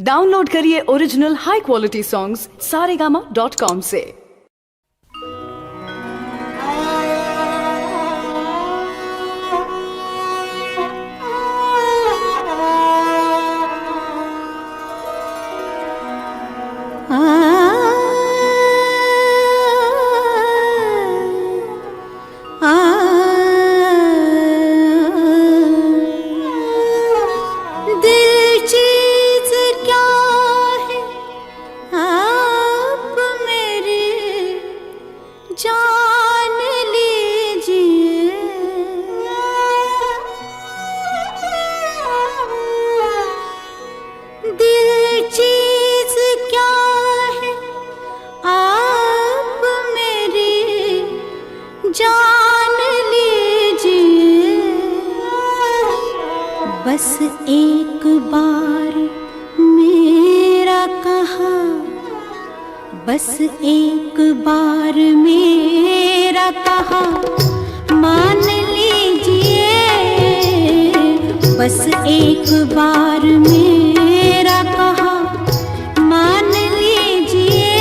Download करिए original high quality songs saregama.com से। जान लीजिए दिल चीज क्या है आप मेरी जान लीजिए। बस एक बार मेरा कहा, बस एक बार मेरा कहा मान लीजिए। बस एक बार मेरा कहा मान लीजिए।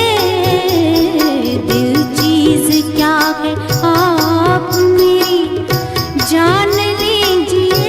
दिल चीज क्या है आप मेरी जान लीजिए।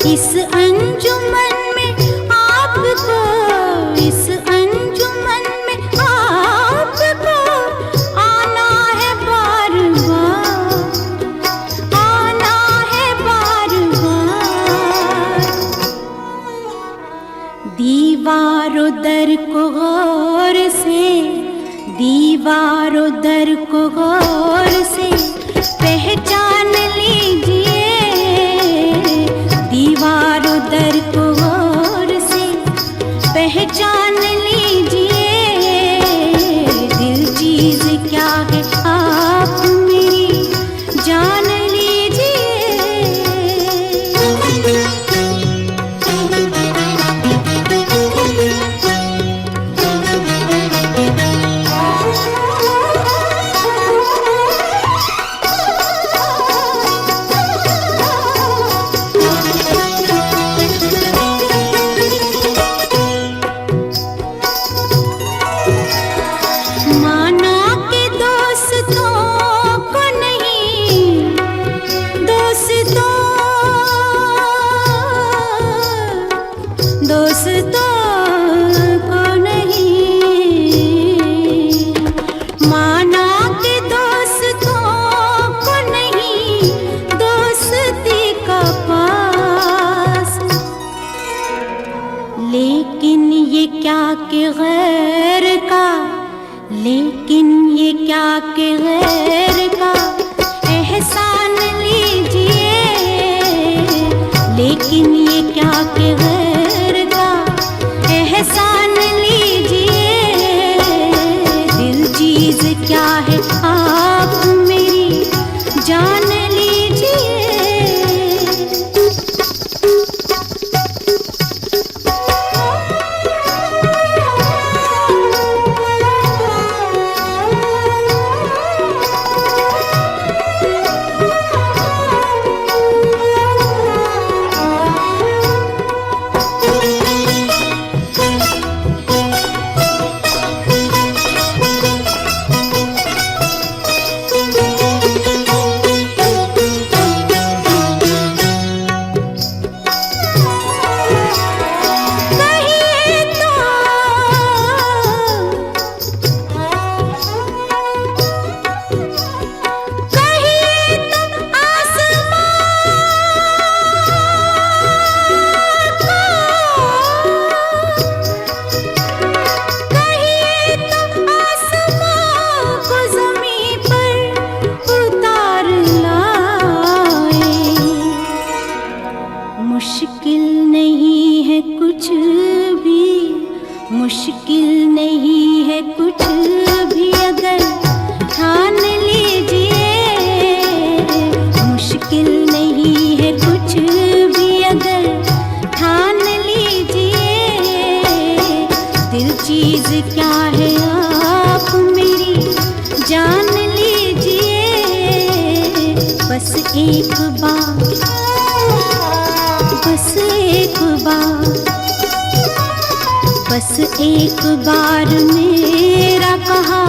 इस अंजुमन में आपको, इस अंजुमन में आपको आना है बार बार, आना है बार बार। दीवारों दर को गौर से, दीवारों दर को गौर से पहचान लीजिए। दीवारों दर को गौर से पहचान लीजिए। दिल चीज क्या है आप मेरी जान लीजिए। एक बार, बस एक बार, बस एक बार मेरा कहा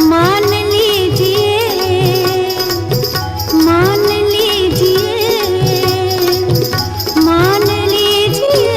मान लीजिए, मान लीजिए, मान लीजिए।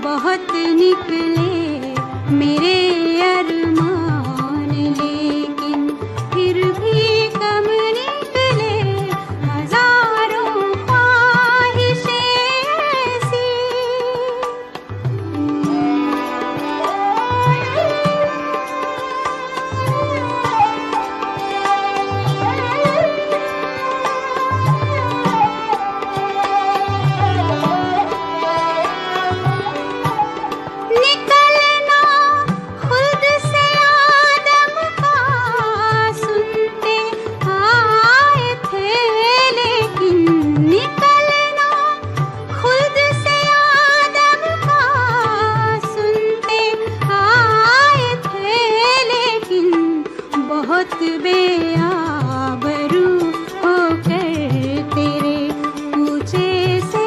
बहुत निकले मेरे अरमान, लेकिन फिर भी कम निकले हजारों ख्वाहिशें ऐसी। बहुत बेआबरू होकर तेरे पूछे से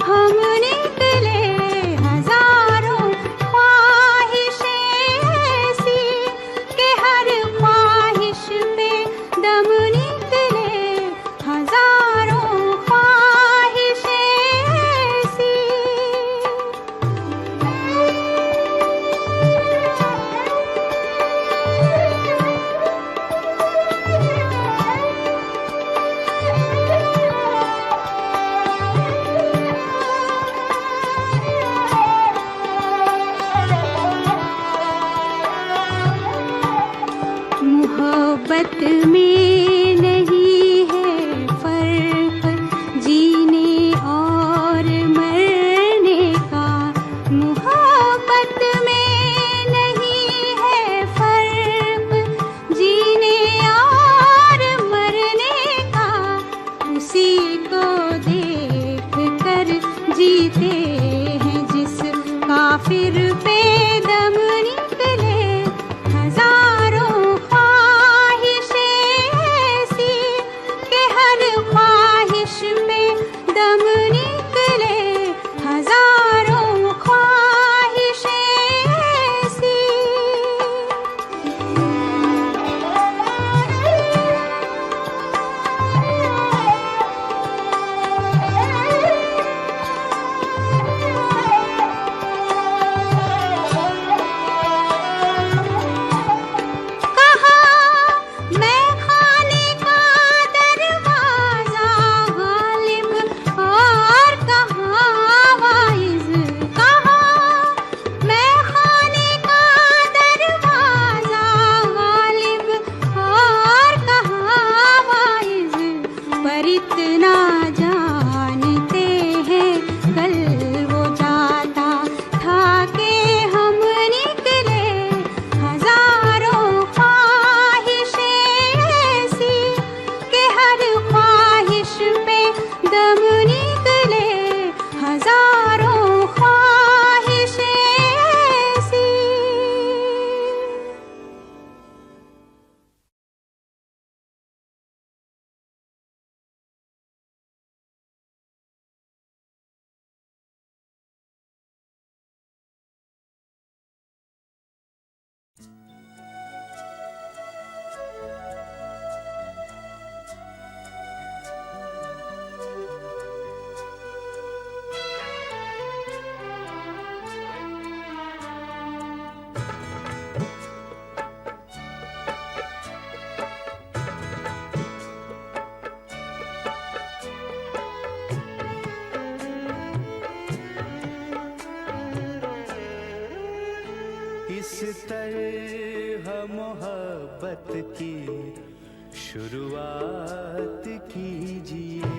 हम निकले हजारों ख्वाहिशें ऐसी कि हर ख्वाहिश पे दम निकले हजारों ख्वाहिशें ऐसी। मोहब्बत में नहीं है फर्क जीने और मरने का, मोहब्बत में नहीं है फर्क जीने और मरने का। उसी को देख कर जीते हैं जिस काफिर पे दम निकले हजारों ख्वाहिशें इस तरह मोहब्बत की शुरुआत कीजिए,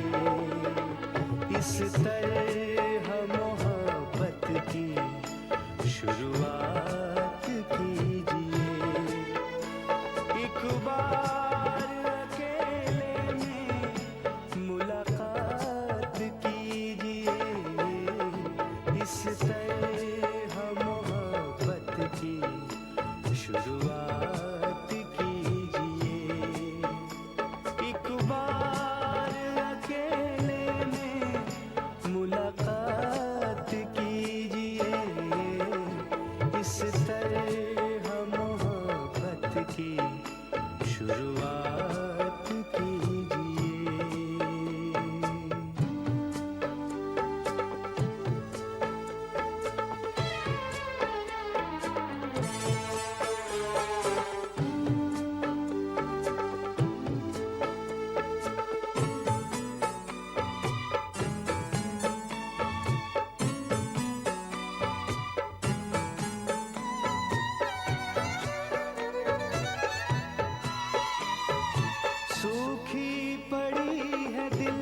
इस तरह मोहब्बत की शुरुआत कीजिए। एक बार अकेले में मुलाकात कीजिए, इस तरह मोहब्बत की शुरुआत कीजिए। एक बार अकेले में मुलाकात कीजिए, इस तरह मोहब्बत की शुरुआत कीजिए। सूखी पड़ी है दिल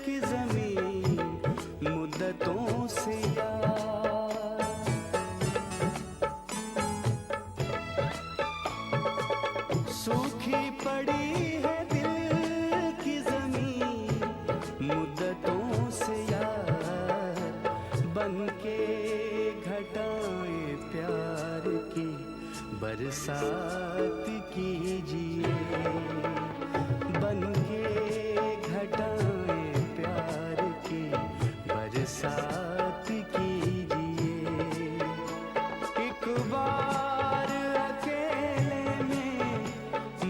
की ज़मीन मुद्दतों से यार, सूखी पड़ी है दिल की ज़मीन मुद्दतों से यार। बनके घटाएं प्यार की बरसात कीजिए, बनके घटाएं प्यार की बरसात कीजिए। एक बार अकेले में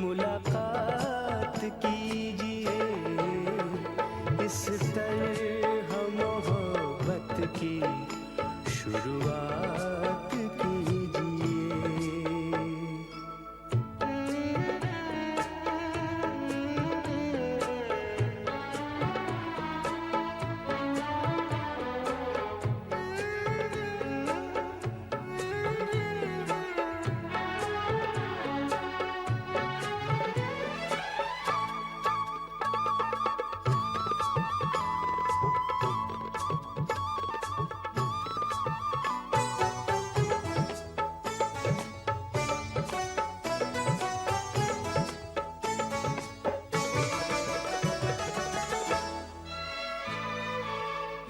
मुलाकात कीजिए, इस तरह मोहब्बत की शुरुआत कीजिए।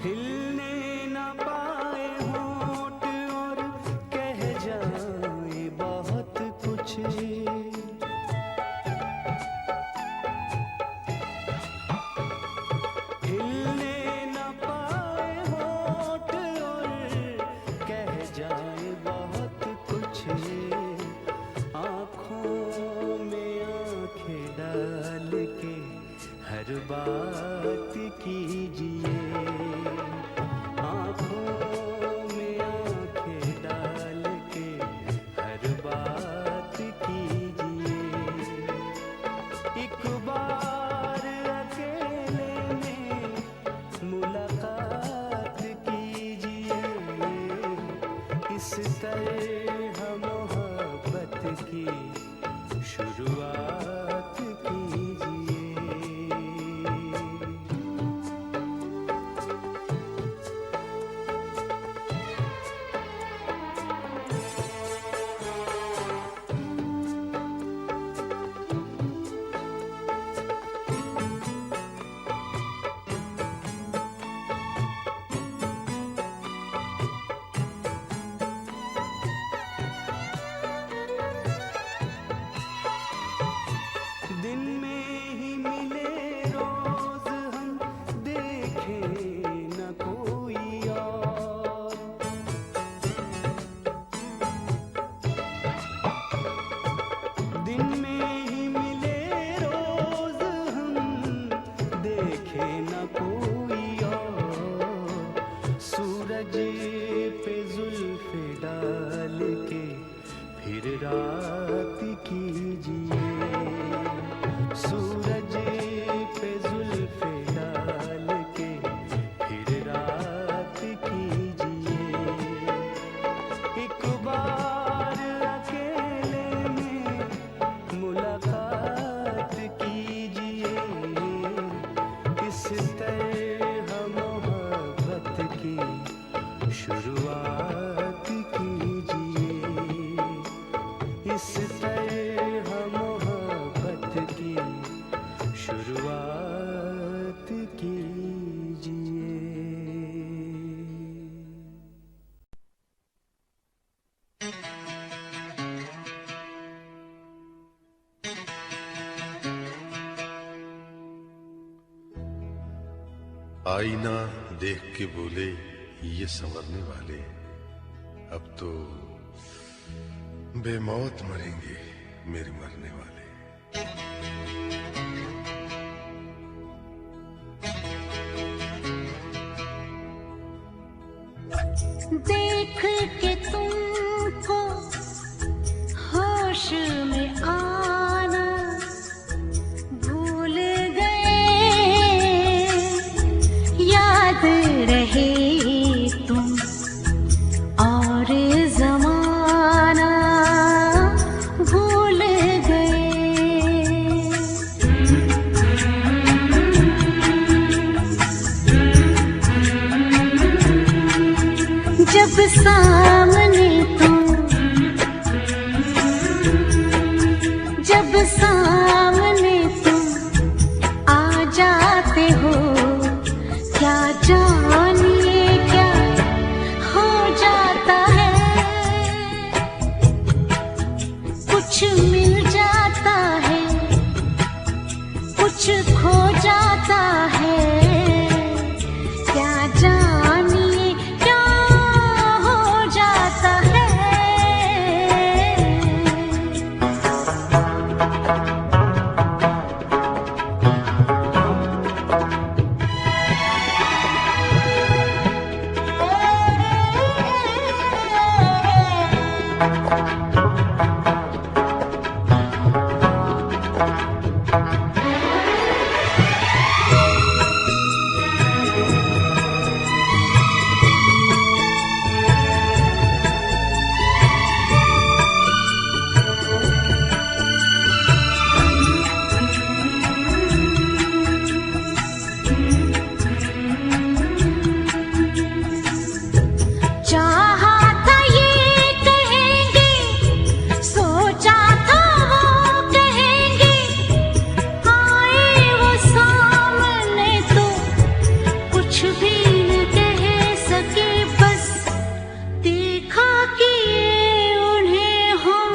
हिलने न पाए होंठ और कह जाए बहुत कुछ, हिलने न पाए होंठ और कह जाए बहुत कुछ। आँखों में आँखें डाल के हर बात कीजिए, आँखों में आँखें डाल के हर बात कीजिए। एक बार अकेले में मुलाकात कीजिए, इस तरह मोहब्बत की शुरुआत कीजिए। आईना देख के बोले ये संवरने वाले, अब तो बेमौत मरेंगे मेरे मरने वाले। देख के तुमको होश में आना भूल गए, याद रहे तुम और जमाना भूल गए। जब सामने तुम, जब सामने तुम आ जाते हो, क्या जानिए क्या हो जाता है। कुछ मिल जाता है, कुछ खो जाता है, क्या जानिए क्या हो जाता है। चाहा था ये कहेंगे, सोचा था वो कहेंगे, आए वो सामने तो कुछ भी न कह सके, बस देखा कि उन्हें हम।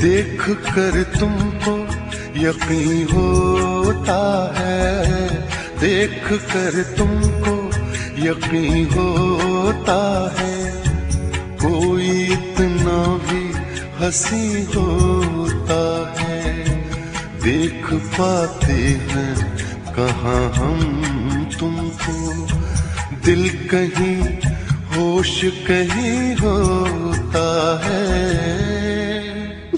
देख कर तुमको यकीन होता है, देख कर तुमको यकीन होता है, कोई इतना भी हंसी होता है। देख पाते हैं कहाँ हम तुमको, दिल कहीं होश कहीं होता है।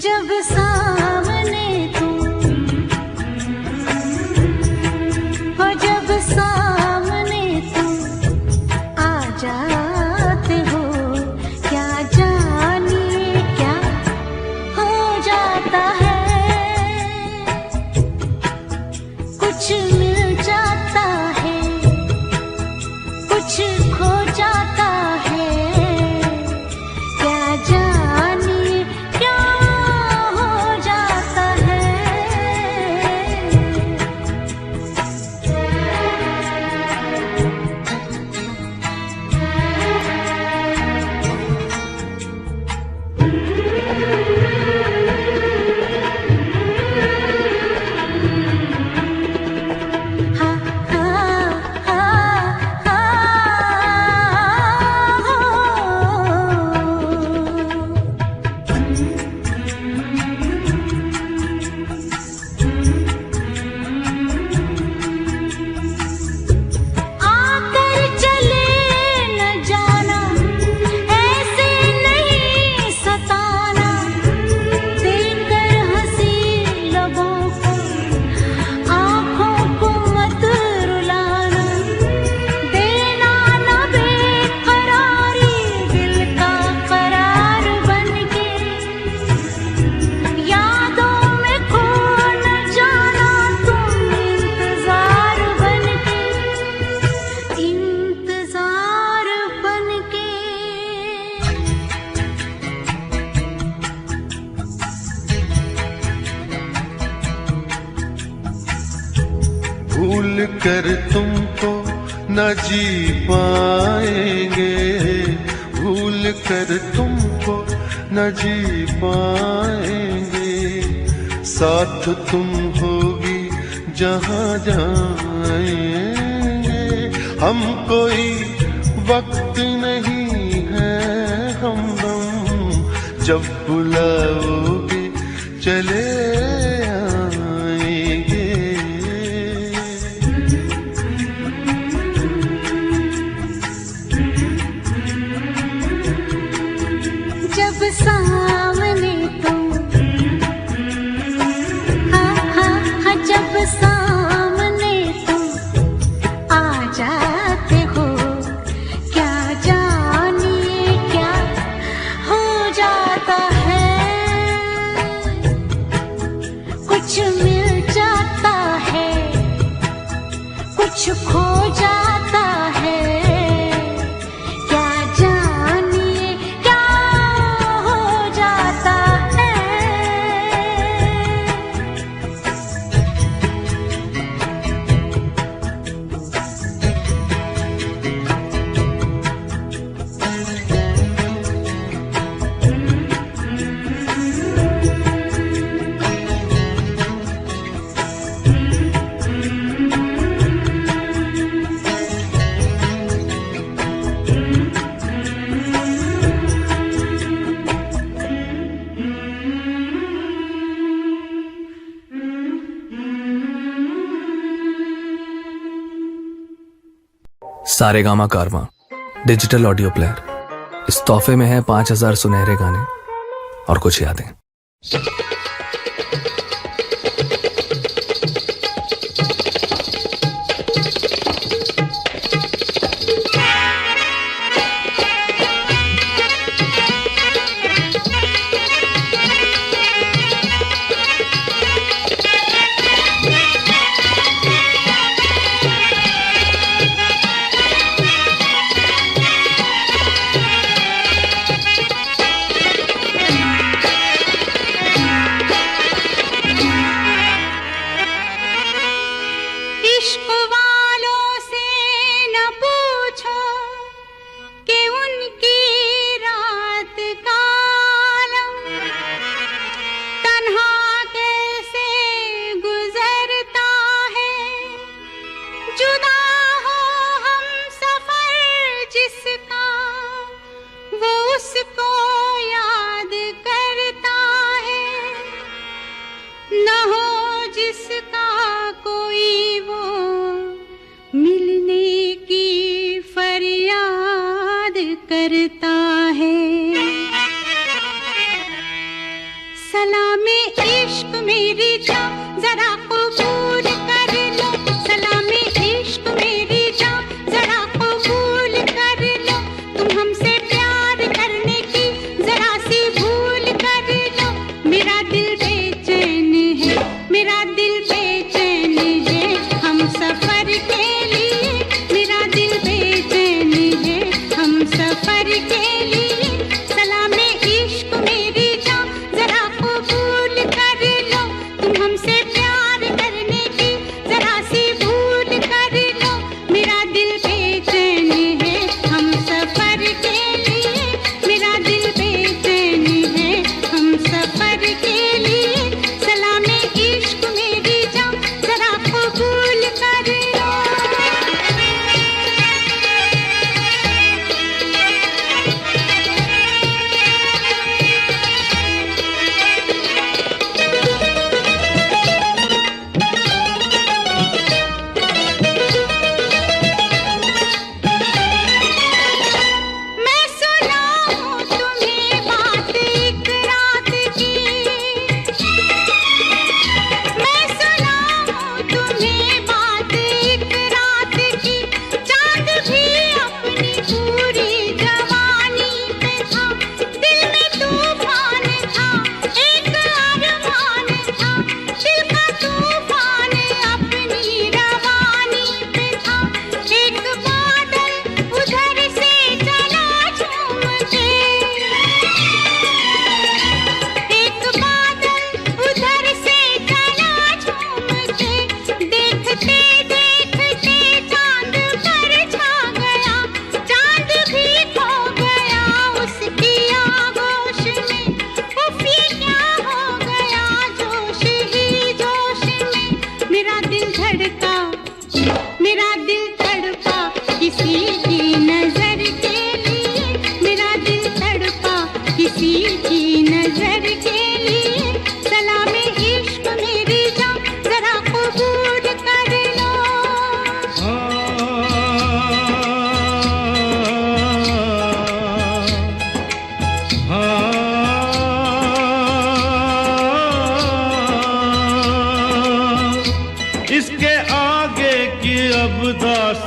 जब सामने तुम, हो जब सामने तुम आ जाते हो, क्या जानिए क्या हो जाता है। कुछ मिल जाता है, कुछ खो जाता है, क्या जानिए क्या हो जाता है। हाँ हाँ हाँ आकर चले न जाना, ऐसे नहीं सताना, देकर हंसी लबों को, आँखों को मत रुलाना, देना न बेकरारी दिल का करार बनके, यादों में खो न जाना तुम इंतजार बनके, इंतजार बनके। भूल कर तुमको न जी पाएंगे, भूल कर तुमको न जी पाएंगे। साथ तुम होगी जहाँ जाएंगे। हम कोई वक्त नहीं है हमदम, जब बुलाओगे चले आएंगे। जब सामने तुम हाँ हाँ हाँ जब सामने तुम आ जाते हो, क्या जानिए क्या हो जाता है। कुछ मिल जाता है, कुछ खो जाता है। क्या जानिए क्या हो जाता है। सारेगामा कारवां डिजिटल ऑडियो प्लेयर। इस तोहफे में है 5000 सुनहरे गाने और कुछ यादें। इश्क वालों से न पूछो कि उनकी रात का आलम तन्हा कैसे गुजरता है। जुदा हो हम सफर जिसका, वो उसको याद करता है। न हो जिसका कोई वो मिलने की फरियाद करता है। सलामे इश्क मेरी जान जरा कबूल कर लो। सलामे इश्क मेरी जान जरा कबूल कर लो। तुम हमसे प्यार करने की जरा सी भूल कर लो। मेरा दिल बेचैन है, मेरा दिल बेचैन है हम सफर के लिए। मेरा दिल बेचैन है हम सफर के लिए। सलामे इश्क मेरी जान जरा कबूल कर लो। तुम हमसे प्यार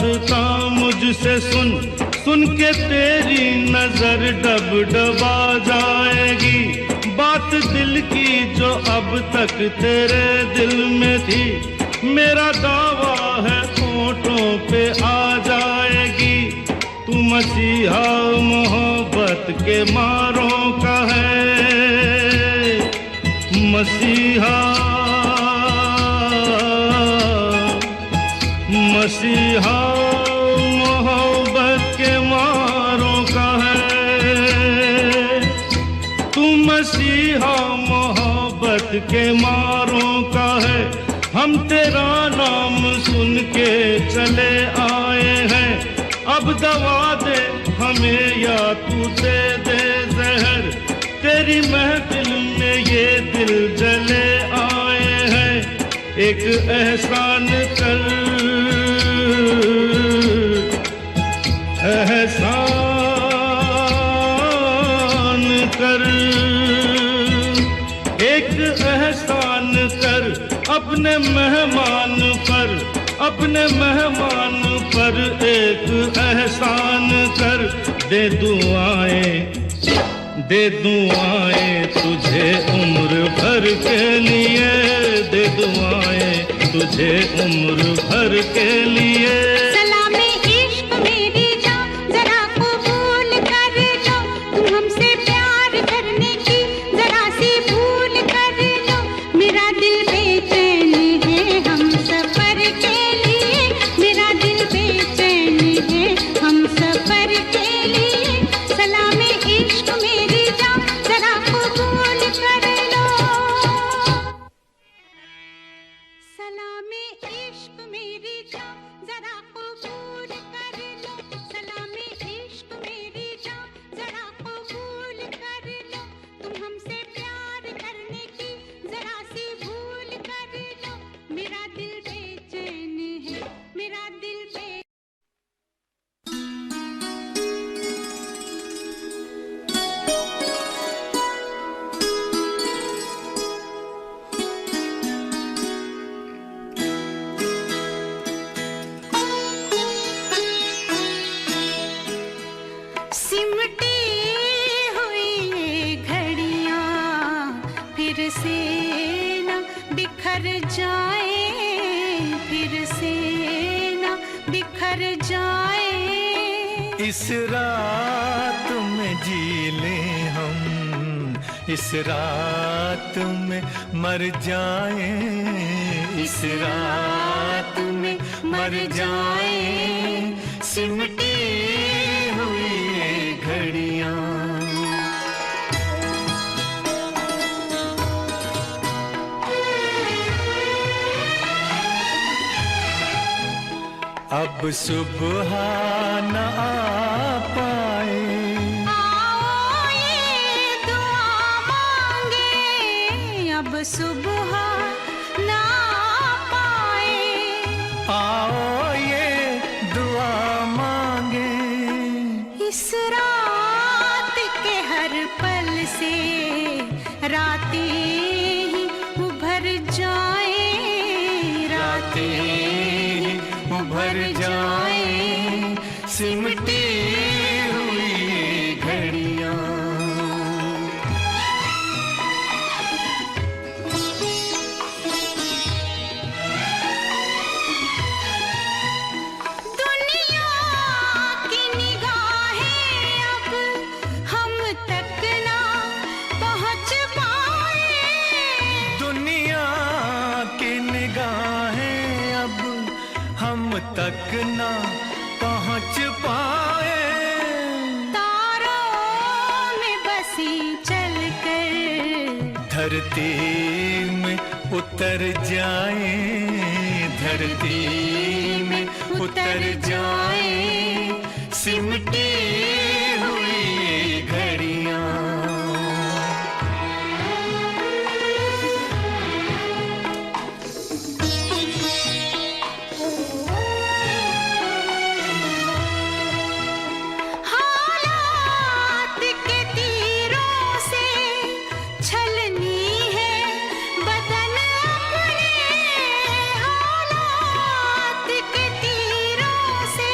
दास्तां मुझसे सुन, सुन के तेरी नजर डब डबा जाएगी। बात दिल की जो अब तक तेरे दिल में थी, मेरा दावा है होठों पे आ जाएगी। तू मसीहा मोहब्बत के मारों का है, मसीहा मसीहा मोहब्बत के मारों का है। तू मसीहा मोहब्बत के मारों का है। हम तेरा नाम सुन के चले आए हैं, अब दवा दे हमें या तू दे दे जहर। तेरी महफिल में ये दिल जले आए हैं, एक एहसान कर, एहसान कर, एक एहसान कर अपने मेहमान पर, अपने मेहमान पर एक एहसान कर। दे दुआएं तुझे उम्र भर के लिए, दे दुआएं तुझे उम्र भर के लिए। सलामे इश्क मेरी जान जरा कबूल कर लो, तुम हमसे प्यार करने की जरा सी भूल कर लो। मेरा दिल बेचैन है हम सफर के लिए, मेरा दिल बेचैन है हम सफर के लिए। सलामे इश्क मेरी जान जरा कबूल कर लो, सलामे इश्क मेरी जान जरा कबूल कर लो। सलामे इश्क मेरी जान जरा कबूल कर लो, तुम हमसे प्यार करने की जरा सी भूल कर लो। मेरा दिल बेचैन है, मेरा दिल बेचैन। सिमटी हुई ये घड़ियां फिर से न बिखर जाए, फिर से न बिखर जाए। इस रात में जी लें हम, इस रात में मर जाएं, इस रात में मर जाएं। सिमटी हुई ये घड़ियां अब सुबह न आ पाए। आओ ये दुआ मांगे, अब सुबह ना पाए। आओ ये दुआ मांगे, इस रात के हर पल से रातें ही उभर जाए, रातें ही उभर जाए। सिमटी हुई ये घड़ियां दुनिया की निगाहें अब हम तक ना पहुंच पाए। दुनिया की निगाहें अब हम तक ना पहुंच पाए। तारों में बसी चलकर धरती में उतर जाए, धरती में उतर जाए। सिमटी हुई ये घड़ियां हालात के तीरों से छलनी है बदन अपने। हालात के तीरों से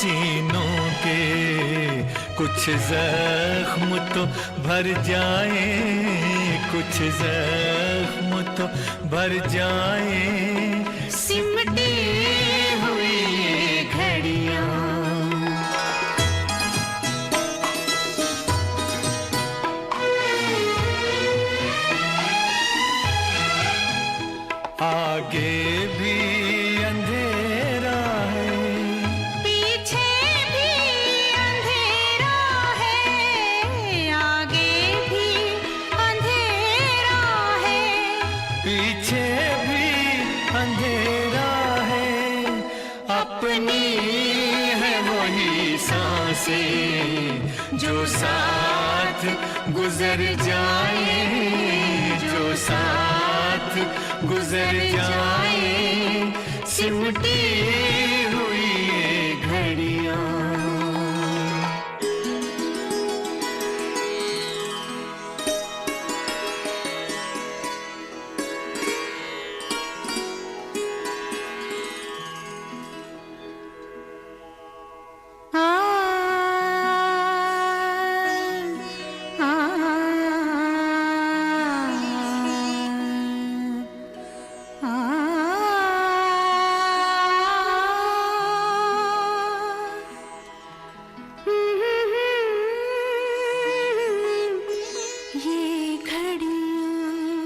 सीनों के कुछ जख्म तो भर जाए, कुछ जख्म तो भर जाए, सिमटी हुई ये घड़ियां। आगे भी अंधेरा है, पीछे भी अंधेरा है, आगे भी अंधेरा है, पीछे भी अंधेरा है, अपनी है वही सांसें जो साथ गुजर जाए, जो साथ गुजर जाए, सिमटी हुई ये घड़ियां। ये घड़ियां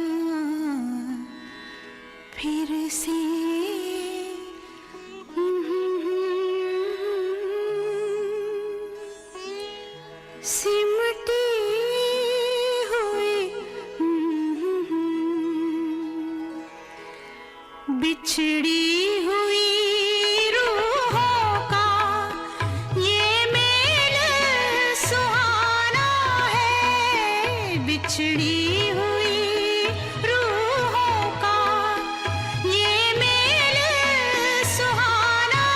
फिर से सिमटी हुई, बिछड़ी हुई रूहों का ये मेल सुहाना है, बिछड़ी हुई रूहों का ये मेल सुहाना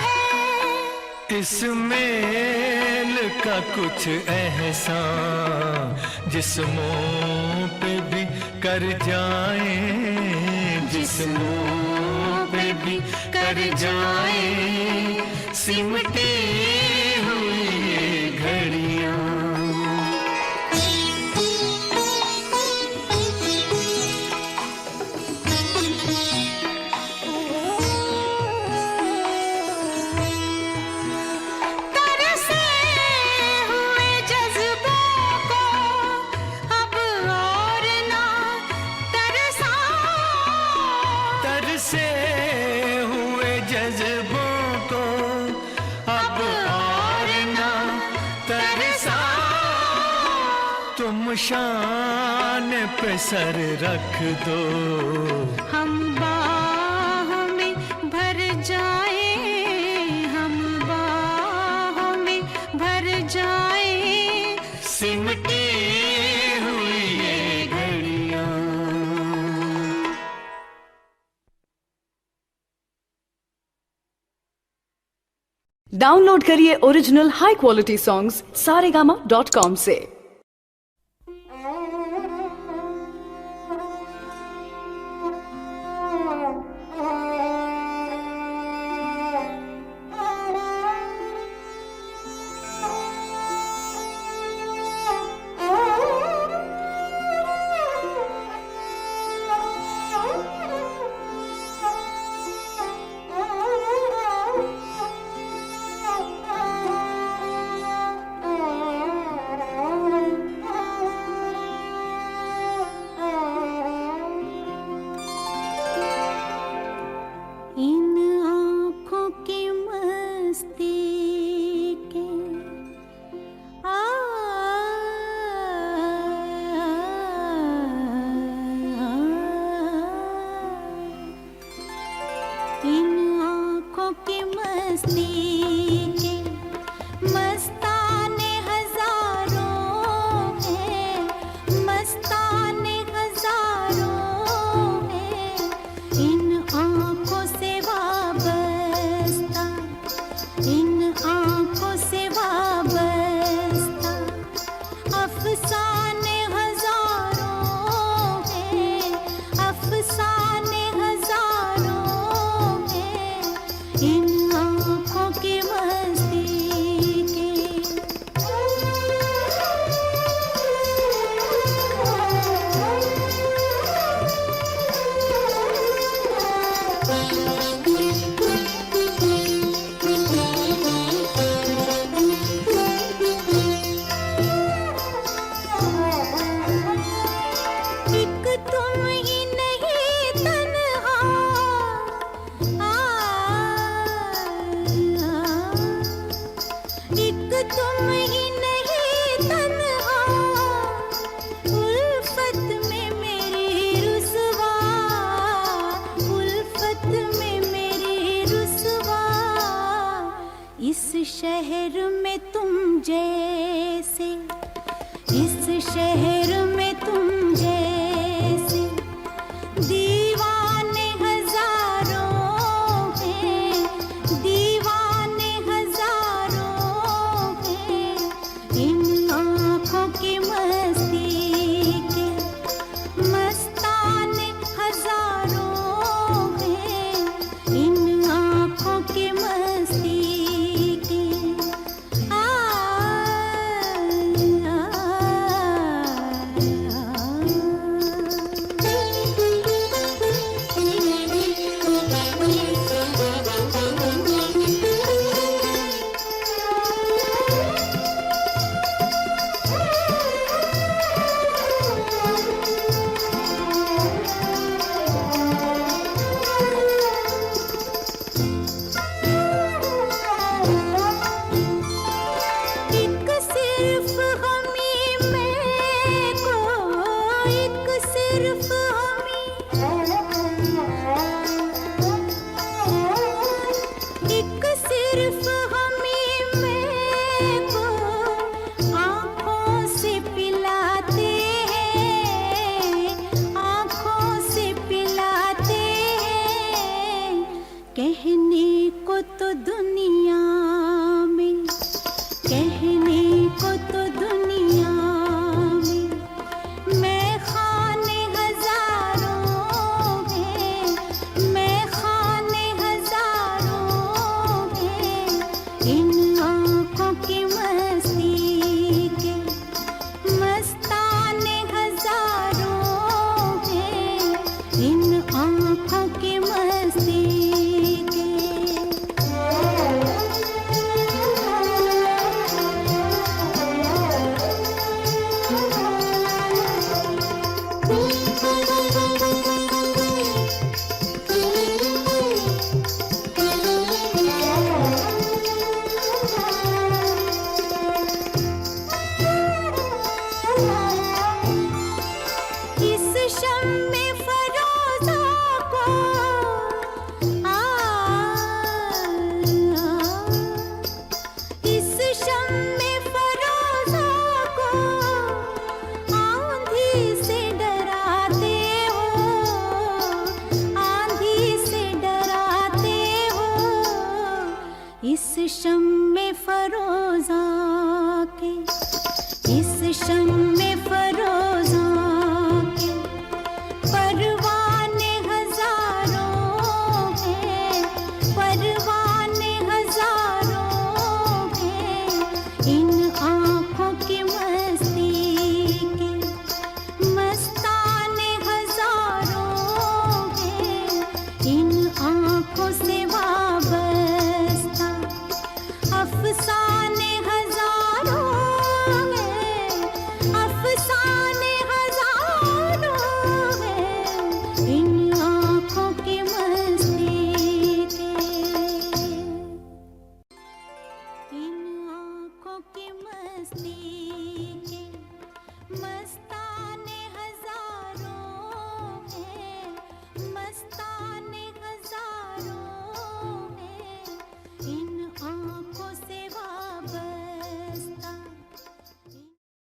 है। इस मेल का कुछ एहसान जिस्मों पे भी कर जाए, जिस्मों पे भी कर जाए, सिमटी हुई ये घड़ियां। तरसे हुए जज्बों को अब और ना तरसा, तरसे हुए जज्बों को अब और ना तरसा, तुम शान पे सर रख दो, हम बाहों में भर जाए, हम बाहों में भर जाए, सिमटी हुई ये घड़ियां। डाउनलोड करिए original high quality songs saregama.com से। तुम ही नहीं तन्हा, उल्फत में मेरी रुसवा, उल्फत में मेरी रुसवा। इस शहर में तुम जैसे, इस शहर में तुम जैसे दीवाने हजारों हैं, दीवाने हजारों हैं। इन आँखों की मस्ती के मस्ताने हजारों हैं, इन आँखों की मस्ती के। एक सिर्फ हमी में को, एक सिर्फ हमी, एक सिर्फ हमी में को आँखों से पिलाते हैं, आँखों से पिलाते हैं। कहने को तो दुनिया में, कहने को तो दुनिया में मैं खाने हजारों हैं, मैं खाने हजारों हैं। इन आँखों की मस्ती के मस्ताने हजारों हैं, इन आँखों की मस्ती के। इस शम्मे फरोज़ा को इस शम्मे फरोज़ा को आंधी से डराते हो, आंधी से डराते हो। इस शम्मे फरोज़ा के, इस शम्मे फरोज़ा के परवाने हजारों हैं, परवाने हजारों हैं। इन आँखों की मस्ती के मस्ताने हजारों हैं, इन आँखों से वाबस्ता अफसाने हजारों हैं, अफसाने हजारों हैं। इन आँखों की मस्ती के, इन आँखों की मस्ती के मस्ताने हजारों हैं, मस्ताने